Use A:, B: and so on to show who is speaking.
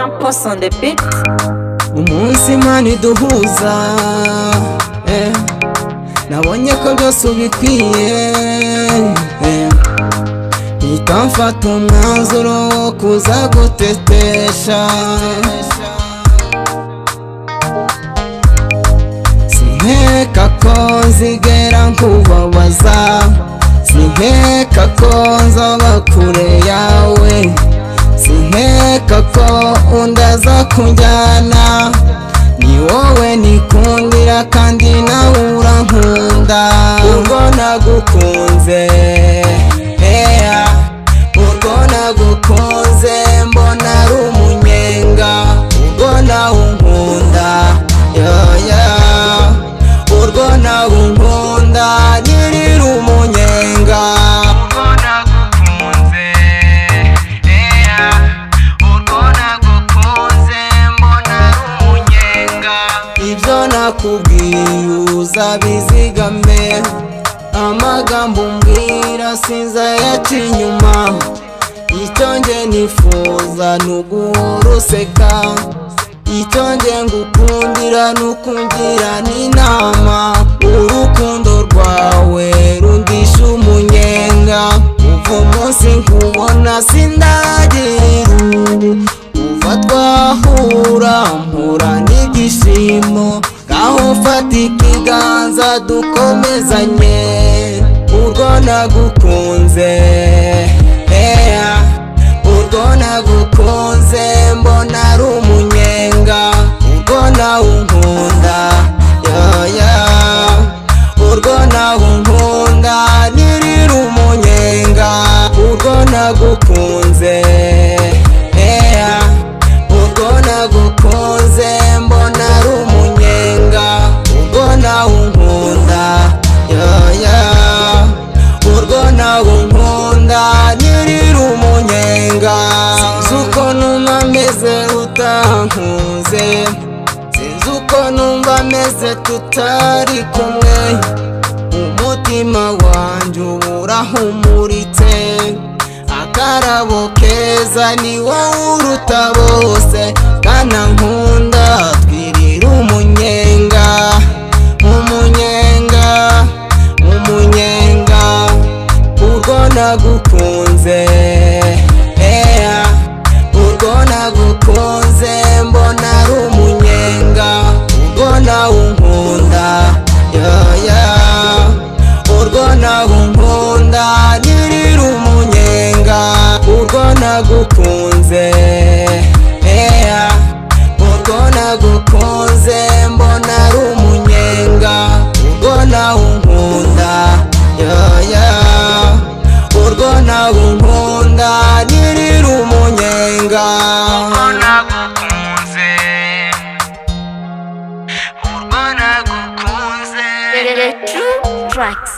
A: Campos on the beat.
B: Umunsi Imana iduhuza, nabonye ko byose ubikwiye, mpita mfata umwanzuro wo kuza gutetesha. Sinkeka ko nzigera nkubabaza, sinkeka ko nzaba kure yawe, sinkeka ko undaza kunjyana. Ni wowe nikundira kandi nawe urankunda. Urwo nagukunze, urwo nagukunze mbona ari umunyenga. Urwo nawe unkunda, urwo nawe unkunda nirira umunyenga. Urwo nagukunze, urwo nagukunze mbona ari umunyenga. Ibyo nakubwiye uzabizigame, amagambo umbwira sinzayaca inyuma. Icyo nge nifuza nuguhora useka, icyo nge ngukundira nukungira n'inama. Urukundo rwawe rundisha umunyenga, kuva umunsi nkubona sindagira ubu. Kuva twahura mpura n'ibyishimo, ngaho mfata ikiganza dukomezanye. Urwo nagukunze, urwo nagukunze mbona ari umunyenga. Urwo nawe unkunda, urwo nawe unkunda nirira umunyenga. Urwo nagukunze, urwo nagukunze mbona ari umunyenga. Urwo nawe unkunda, urwo nawe unkunda nirira umunyenga. Sinzi uko numva meze utankunze, sinzi uko numva meze tutari kumwe. Umutima wanjye uba urahumuritse, akarabo keza ni wowe uruta bose. Kana nkunda twirira umunyenga, umunyenga, umunyenga. Urwo nagukunze, urwo nagukunze mbona ari umunyenga. Urwo nawe unkunda, urwo nawe unkunda nirira umunyenga. Urwo nagukunze, urwo nagukunze mbona ari umunyenga. Urwo nawe unkunda, urwo nawe unkunda nirira umunyenga. Urwo nagukunze, urwo nagukunze.
A: The True Tracks.